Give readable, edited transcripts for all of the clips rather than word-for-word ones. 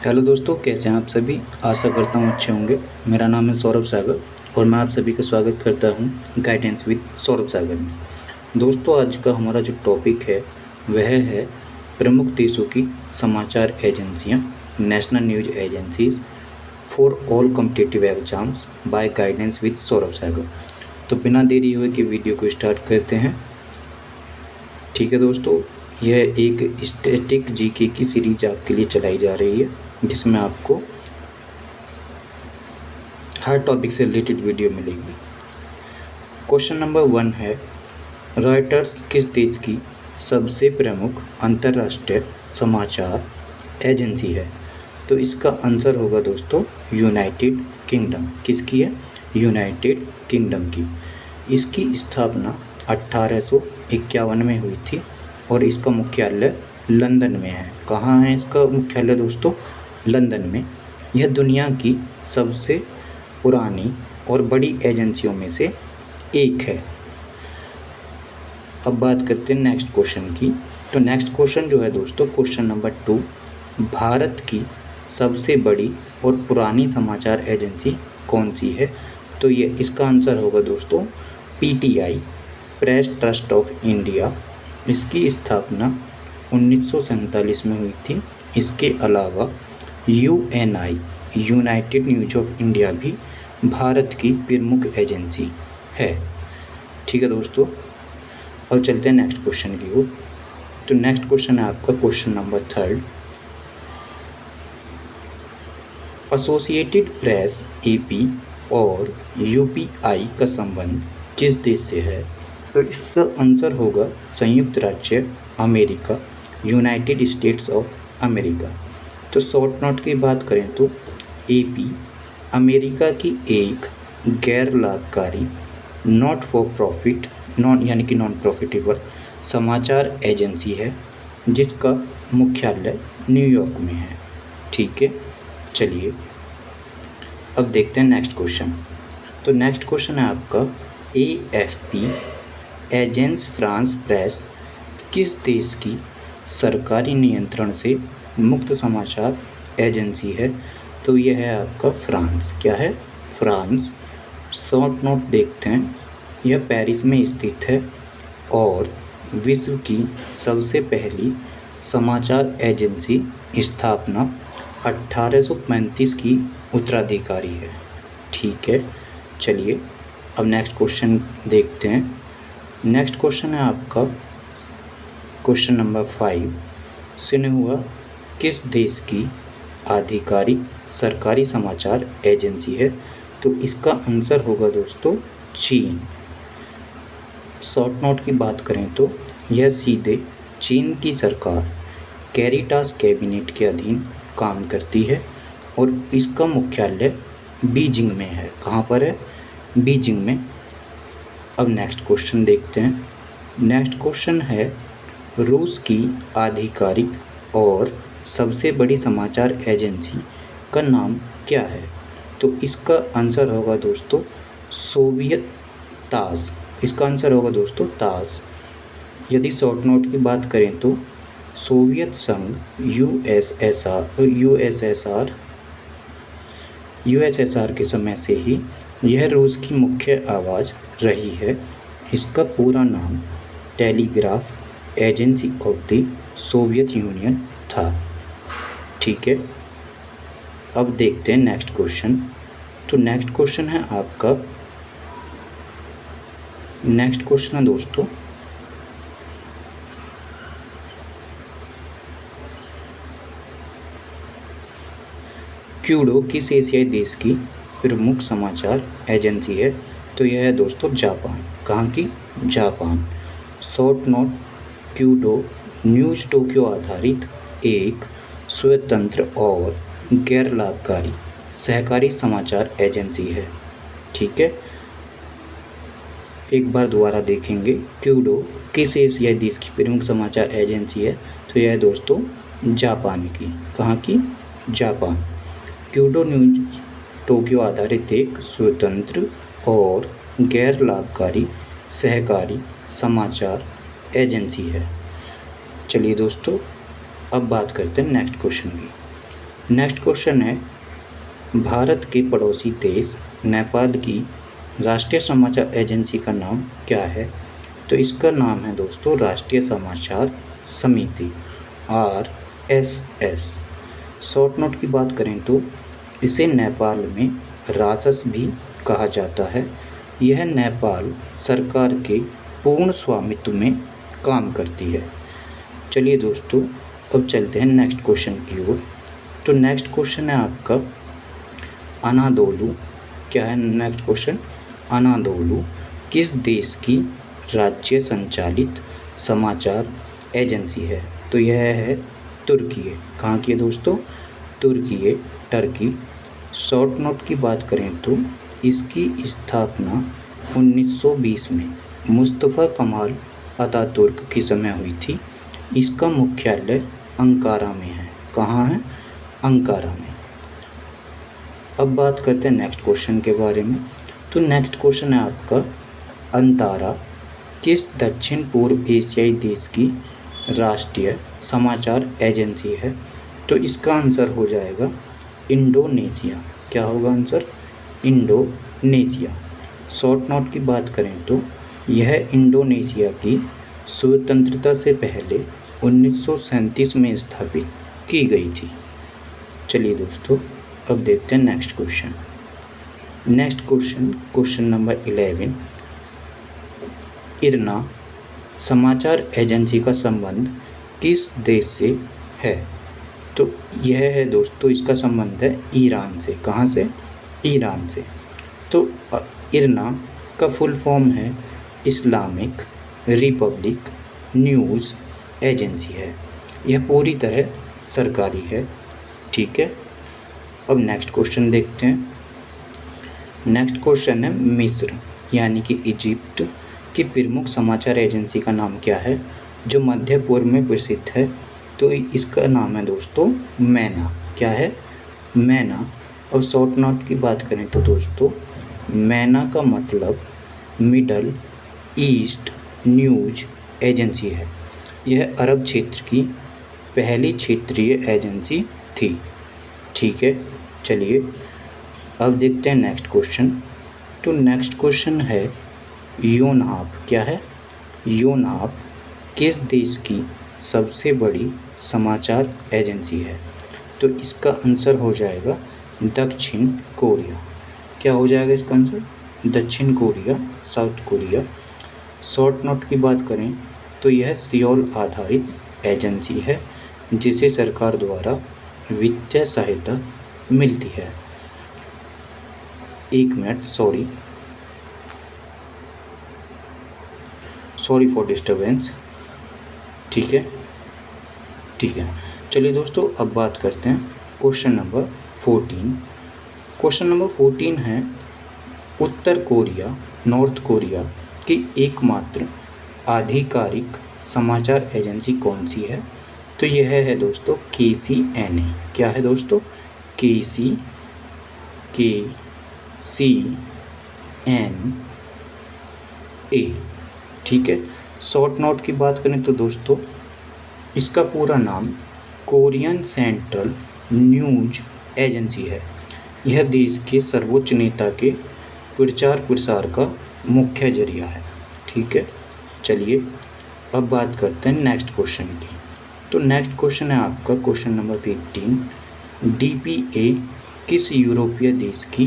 Hello दोस्तों, कैसे हैं आप सभी। आशा करता हूँ अच्छे होंगे। मेरा नाम है सौरभ सागर और मैं आप सभी का स्वागत करता हूँ गाइडेंस विद सौरभ सागर में। दोस्तों, आज का हमारा जो टॉपिक है वह है प्रमुख देशों की समाचार एजेंसियाँ, national news agencies for all competitive exams by guidance with Saurabh Sagar. तो बिना देरी हुए कि वीडियो को स्टार्ट करते हैं। ठीक है दोस्तों, यह एक स्टैटिक जीके की सीरीज आपके लिए चलाई जा रही है जिसमें आपको हर टॉपिक से रिलेटेड वीडियो मिलेगी। क्वेश्चन नंबर 1 है, रॉयटर्स किस देश की सबसे प्रमुख अंतर्राष्ट्रीय समाचार एजेंसी है। तो इसका आंसर होगा दोस्तों यूनाइटेड किंगडम। किसकी है? यूनाइटेड किंगडम की। इसकी स्थापना 1851 में हुई थी और इसका मुख्यालय लंदन में है। कहाँ है इसका मुख्यालय दोस्तों? लंदन में। यह दुनिया की सबसे पुरानी और बड़ी एजेंसियों में से एक है। अब बात करते हैं नेक्स्ट क्वेश्चन की। तो नेक्स्ट क्वेश्चन जो है दोस्तों, क्वेश्चन नंबर 2, भारत की सबसे बड़ी और पुरानी समाचार एजेंसी कौन सी है। तो ये इसका आंसर होगा दोस्तों PTI, press trust of India. इसकी स्थापना 1947 में हुई थी। इसके अलावा Uni, United news of India भी भारत की प्रमुख एजेंसी है। ठीक है दोस्तों, अब चलते हैं नेक्स्ट क्वेश्चन की ओर। तो नेक्स्ट क्वेश्चन है आपका question number 3, associated press AP और यूपीआई का संबंध किस देश से है। तो इसका आंसर होगा संयुक्त राज्य America, United states of America. तो शॉर्ट नोट की बात करें तो एपी अमेरिका की एक गैर लाभकारी not for profit non profitable समाचार एजेंसी है जिसका मुख्यालय न्यूयॉर्क में है। ठीक है, चलिए अब देखते हैं नेक्स्ट क्वेश्चन। तो नेक्स्ट क्वेश्चन है आपका एएफपी, एजेंस फ्रांस प्रेस किस देश की सरकारी नियंत्रण से मुक्त समाचार एजेंसी है। तो यह है आपका फ्रांस। क्या है? फ्रांस। शॉर्ट नोट देखते हैं। यह पेरिस में स्थित है और विश्व की सबसे पहली समाचार एजेंसी स्थापना 1835 की उत्तराधिकारी है। ठीक है, चलिए अब नेक्स्ट क्वेश्चन देखते हैं। नेक्स्ट क्वेश्चन है आपका क्वेश्चन नंबर 5, सिन्हुआ किस देश की आधिकारिक सरकारी समाचार एजेंसी है। तो इसका आंसर होगा दोस्तों चीन। शॉर्ट नोट की बात करें तो यह सीधे चीन की सरकार कैरिटास कैबिनेट के अधीन काम करती है और इसका मुख्यालय बीजिंग में है। कहाँ पर है? बीजिंग में। अब नेक्स्ट क्वेश्चन देखते हैं। नेक्स्ट क्वेश्चन है, रूस की आधिकारिक और सबसे बड़ी समाचार एजेंसी का नाम क्या है। तो इसका आंसर होगा दोस्तों सोवियत तास। इसका आंसर होगा दोस्तों तास। यदि शॉर्ट नोट की बात करें तो सोवियत संघ यूएसएसआर के समय से ही यह रूस की मुख्य आवाज़ रही है। इसका पूरा नाम telegraph agency of the Soviet union था। ठीक है, अब देखते हैं नेक्स्ट क्वेश्चन। तो नेक्स्ट क्वेश्चन है आपका, नेक्स्ट क्वेश्चन है दोस्तों, क्यूडो किस एशियाई देश की प्रमुख समाचार एजेंसी है। तो यह है दोस्तों जापान। कहाँ की? Japan. Short note, Kyodo news Tokyo आधारित एक स्वतंत्र और गैर लाभकारी सहकारी समाचार एजेंसी है। ठीक है, एक बार दोबारा देखेंगे। क्यूडो किस एशियाई देश की प्रमुख समाचार एजेंसी है। तो यह है दोस्तों जापान की। कहाँ की? जापान। क्यूडो न्यूज़ टोक्यो आधारित एक स्वतंत्र और गैर लाभकारी सहकारी समाचार एजेंसी है। चलिए दोस्तों, अब बात करते हैं नेक्स्ट क्वेश्चन की। नेक्स्ट क्वेश्चन है, भारत के पड़ोसी देश नेपाल की राष्ट्रीय समाचार एजेंसी का नाम क्या है? तो इसका नाम है दोस्तों राष्ट्रीय समाचार समिति, RSS। शॉर्ट नोट की बात करें तो इसे नेपाल में राजस भी कहा जाता है। यह नेपाल सरकार के पूर्ण स्वामित्व में काम करती है। चलिए दोस्तों, अब चलते हैं नेक्स्ट क्वेश्चन की ओर। तो नेक्स्ट क्वेश्चन है आपका अनादोलु। क्या है नेक्स्ट क्वेश्चन? अनादोलु किस देश की राज्य संचालित समाचार एजेंसी है? तो यह है तुर्की है। कहाँ की है दोस्तों? तुर्की है, टर्की। शॉर्ट नोट की बात करें तो इसकी स्थापना 1920 में मुस्तफ़ा कमाल अतातुर्क के समय हुई थी। इसका मुख्यालय अंकारा में है। कहाँ है? अंकारा में। अब बात करते हैं नेक्स्ट क्वेश्चन के बारे में। तो नेक्स्ट क्वेश्चन है आपका अंतारा किस दक्षिण पूर्व एशियाई देश की राष्ट्रीय समाचार एजेंसी है? तो इसका आंसर हो जाएगा इंडोनेशिया। क्या होगा आंसर? इंडोनेशिया। शॉर्ट नोट की बात करें तो यह इंडोनेशिया की स्वतंत्रता से पहले 1937 में स्थापित की गई थी। चलिए दोस्तों, अब देखते हैं next question. Next question, question number 11, इरना समाचार एजेंसी का संबंध किस देश से है? तो यह है दोस्तों, इसका संबंध है ईरान से। कहाँ से? ईरान से। तो इरना का फुल फॉर्म है इस्लामिक रिपब्लिक न्यूज़ एजेंसी है। यह पूरी तरह सरकारी है। ठीक है, अब नेक्स्ट क्वेश्चन देखते हैं। नेक्स्ट क्वेश्चन है मिस्र यानी कि इजिप्ट की प्रमुख समाचार एजेंसी का नाम क्या है, जो मध्य पूर्व में प्रसिद्ध है? तो इसका नाम है दोस्तों मैना। क्या है? मैना। और शॉर्ट नोट की बात करें तो दोस्तों मैना का मतलब मिडल ईस्ट न्यूज एजेंसी है। यह अरब क्षेत्र की पहली क्षेत्रीय एजेंसी थी। ठीक है, चलिए अब देखते हैं नेक्स्ट क्वेश्चन। तो नेक्स्ट क्वेश्चन है योनहाप। क्या है? योनहाप किस देश की सबसे बड़ी समाचार एजेंसी है? तो इसका आंसर हो जाएगा दक्षिण कोरिया। क्या हो जाएगा इसका आंसर? दक्षिण Korea, south Korea. Short note की बात करें तो यह सियोल आधारित एजेंसी है जिसे सरकार द्वारा वित्तीय सहायता मिलती है। एक मिनट, सॉरी फॉर डिस्टर्बेंस। ठीक है, ठीक है। चलिए दोस्तों, अब बात करते हैं क्वेश्चन नंबर 14। क्वेश्चन नंबर 14 है उत्तर कोरिया, नॉर्थ कोरिया की एकमात्र आधिकारिक समाचार एजेंसी कौन सी है? तो यह है दोस्तों KCNA। क्या है दोस्तों? KCNA। ठीक है। शॉर्ट नोट की बात करें तो दोस्तों इसका पूरा नाम कोरियन सेंट्रल न्यूज एजेंसी है। यह देश के सर्वोच्च नेता के प्रचार प्रसार का मुख्य जरिया है। ठीक है, चलिए अब बात करते हैं नेक्स्ट क्वेश्चन की। तो नेक्स्ट क्वेश्चन है आपका क्वेश्चन नंबर 15, DPA किस यूरोपीय देश की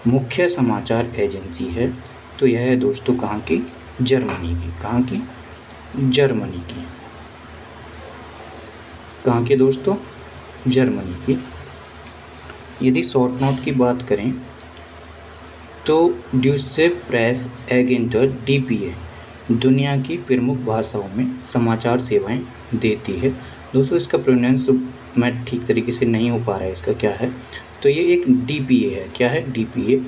मुख्य समाचार एजेंसी है? तो यह है दोस्तों कहाँ की? जर्मनी की। कहाँ की? जर्मनी की। कहाँ की दोस्तों? जर्मनी की। यदि शॉर्ट नोट की बात करें तो ड्यूसे प्रेस एजेंटर DPA दुनिया की प्रमुख भाषाओं में समाचार सेवाएं देती है। दोस्तों इसका प्रोनाउंस मैं ठीक तरीके से नहीं हो पा रहा है, इसका क्या है? तो ये एक DPA है। क्या है? DPA।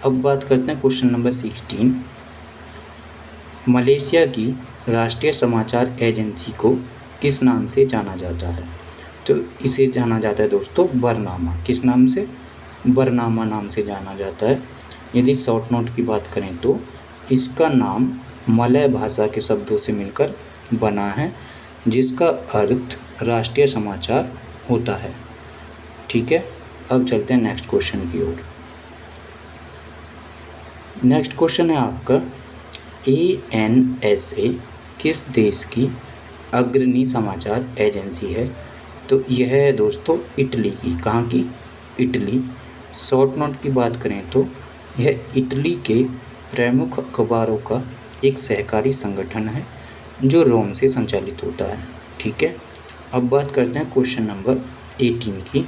अब बात करते हैं क्वेश्चन नंबर 16, मलेशिया की राष्ट्रीय समाचार एजेंसी को किस नाम से जाना जाता है? तो इसे जाना जाता है दोस्तों बरनामा। किस नाम से? बरनामा नाम से जाना जाता है। यदि शॉर्ट नोट की बात करें तो इसका नाम मलय भाषा के शब्दों से मिलकर बना है जिसका अर्थ राष्ट्रीय समाचार होता है। ठीक है, अब चलते हैं नेक्स्ट क्वेश्चन की ओर। नेक्स्ट क्वेश्चन है आपका, ANSA किस देश की अग्रणी समाचार एजेंसी है? तो यह है दोस्तों इटली की। कहाँ की? इटली। शॉर्ट नोट की बात करें तो यह इटली के प्रमुख अखबारों का एक सहकारी संगठन है जो रोम से संचालित होता है। ठीक है, अब बात करते हैं क्वेश्चन नंबर 18 की।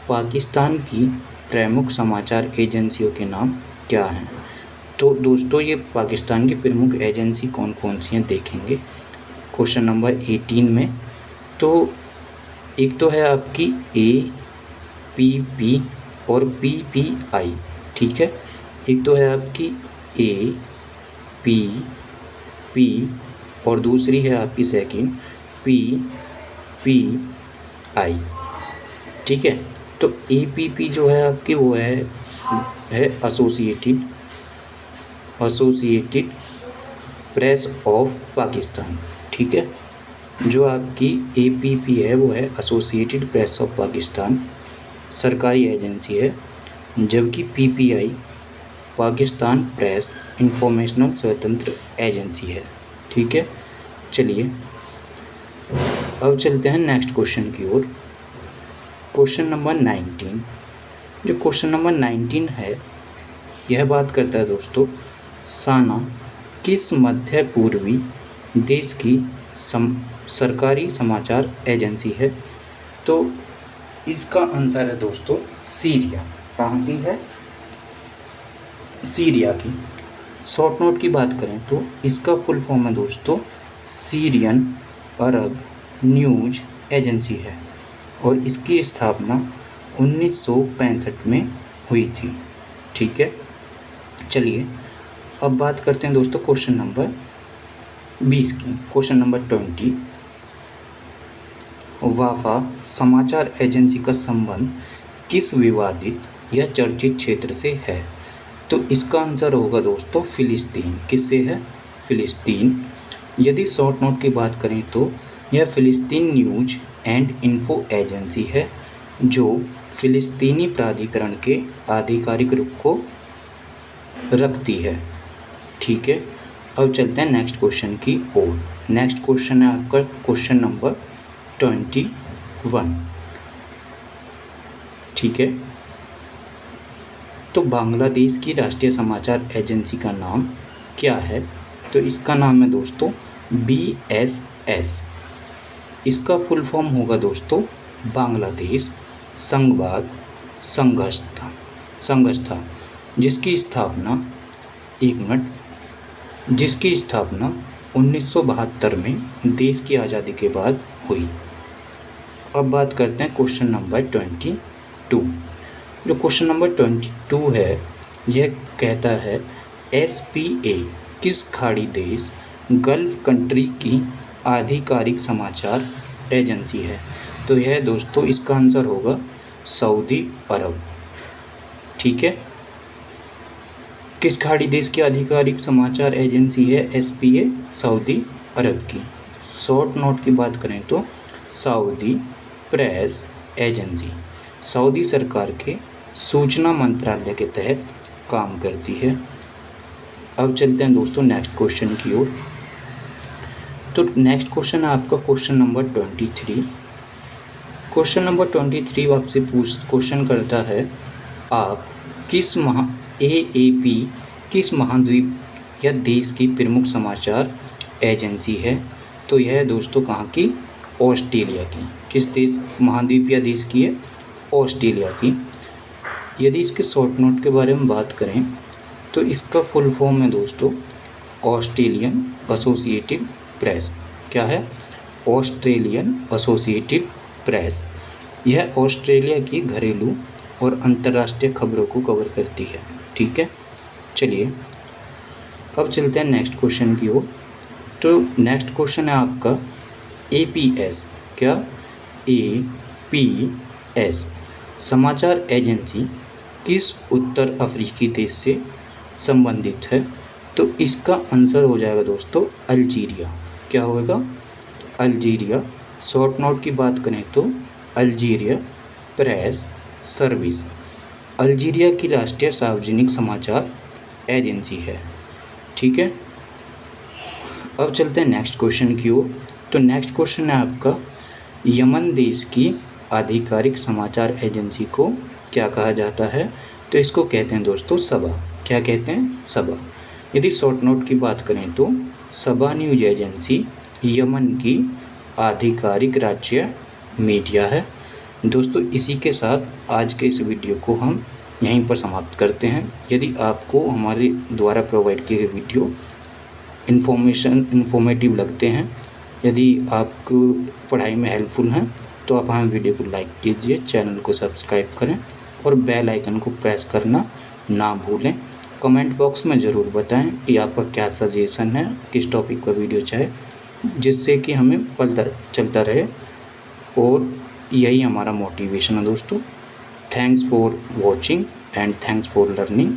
पाकिस्तान की प्रमुख समाचार एजेंसियों के नाम क्या हैं? तो दोस्तों ये पाकिस्तान की प्रमुख एजेंसी कौन कौन सी हैं देखेंगे क्वेश्चन नंबर 18 में। तो एक तो है आपकी APP और PPI। ठीक है, एक तो है आपकी APP और दूसरी है आपकी सेकंड PPI। ठीक है, तो APP जो है आपकी वो है एसोसिएटेड प्रेस ऑफ पाकिस्तान। ठीक है, जो आपकी APP है वो है एसोसिएटेड प्रेस ऑफ पाकिस्तान, सरकारी एजेंसी है, जबकि PPI पाकिस्तान प्रेस इंफॉर्मेशनल स्वतंत्र एजेंसी है। ठीक है, चलिए अब चलते हैं नेक्स्ट क्वेश्चन की ओर। Question number 19। जो क्वेश्चन नंबर 19 है यह बात करता है दोस्तों, साना किस मध्य पूर्वी देश की सरकारी समाचार एजेंसी है? तो इसका आंसर है दोस्तों सीरिया। कहाँ की है? सीरिया की। शॉर्ट नोट की बात करें तो इसका फुल फॉर्म है दोस्तों सीरियन अरब न्यूज एजेंसी है और इसकी स्थापना 1965 में हुई थी। ठीक है, चलिए अब बात करते हैं दोस्तों क्वेश्चन नंबर 20 की। क्वेश्चन नंबर 20, वाफा समाचार एजेंसी का संबंध किस विवादित या चर्चित क्षेत्र से है? तो इसका आंसर होगा दोस्तों फिलिस्तीन। किससे है? फिलिस्तीन। यदि शॉर्ट नोट की बात करें तो यह फिलिस्तीन न्यूज एंड इन्फो एजेंसी है जो फिलिस्तीनी प्राधिकरण के आधिकारिक रूप को रखती है। ठीक है, अब चलते हैं नेक्स्ट क्वेश्चन की ओर। नेक्स्ट क्वेश्चन है आपका क्वेश्चन नंबर 21। ठीक है, तो बांग्लादेश की राष्ट्रीय समाचार एजेंसी का नाम क्या है? तो इसका नाम है दोस्तों BSS। इसका फुल फॉर्म होगा दोस्तों बांग्लादेश संघवाद संघस्था, जिसकी स्थापना 1972 में देश की आज़ादी के बाद हुई। अब बात करते हैं क्वेश्चन नंबर 22। जो क्वेश्चन नंबर 22 है यह कहता है SPA किस खाड़ी देश गल्फ कंट्री की आधिकारिक समाचार एजेंसी है? तो यह दोस्तों इसका आंसर होगा सऊदी अरब। ठीक है, किस खाड़ी देश की आधिकारिक समाचार एजेंसी है SPA? सऊदी अरब की। शॉर्ट नोट की बात करें तो सऊदी प्रेस एजेंसी सऊदी सरकार के सूचना मंत्रालय के तहत काम करती है। अब चलते हैं दोस्तों नेक्स्ट क्वेश्चन की ओर। तो नेक्स्ट क्वेश्चन है आपका क्वेश्चन नंबर 23। क्वेश्चन नंबर 23 आपसे क्वेश्चन करता है, आप AAP किस महाद्वीप या देश की प्रमुख समाचार एजेंसी है? तो यह है दोस्तों कहाँ की? ऑस्ट्रेलिया की। किस देश महाद्वीप या देश की है? ऑस्ट्रेलिया की। यदि इसके शॉर्ट नोट के बारे में बात करें तो इसका फुल फॉर्म है दोस्तों ऑस्ट्रेलियन एसोसिएटेड प्रेस। क्या है? Australian associated press. यह ऑस्ट्रेलिया की घरेलू और अंतर्राष्ट्रीय खबरों को कवर करती है। ठीक है, चलिए अब चलते हैं नेक्स्ट क्वेश्चन की ओर। तो नेक्स्ट क्वेश्चन है आपका APS। क्या? APS समाचार एजेंसी किस उत्तर अफ्रीकी देश से संबंधित है? तो इसका आंसर हो जाएगा दोस्तों अल्जीरिया। क्या होगा? अल्जीरिया। शॉर्ट नोट की बात करें तो अल्जीरिया प्रेस सर्विस अल्जीरिया की राष्ट्रीय सार्वजनिक समाचार एजेंसी है। ठीक है, अब चलते हैं नेक्स्ट क्वेश्चन की ओर। तो नेक्स्ट क्वेश्चन है आपका, यमन देश की आधिकारिक समाचार एजेंसी को क्या कहा जाता है? तो इसको कहते हैं दोस्तों सबा। क्या कहते हैं? सबा। यदि शॉर्ट नोट की बात करें तो सबा न्यूज एजेंसी यमन की आधिकारिक राज्य मीडिया है। दोस्तों इसी के साथ आज के इस वीडियो को हम यहीं पर समाप्त करते हैं। यदि आपको हमारे द्वारा प्रोवाइड किए गए वीडियो इन्फॉर्मेटिव लगते हैं, यदि आपको पढ़ाई में हेल्पफुल हैं, तो आप हमें वीडियो को लाइक कीजिए, चैनल को सब्सक्राइब करें और बेल आइकन को प्रेस करना ना भूलें। कमेंट बॉक्स में ज़रूर बताएं कि आपका क्या सजेशन है, किस टॉपिक पर वीडियो चाहे, जिससे कि हमें पता चलता रहे और यही हमारा मोटिवेशन है दोस्तों। Thanks for watching and thanks for learning.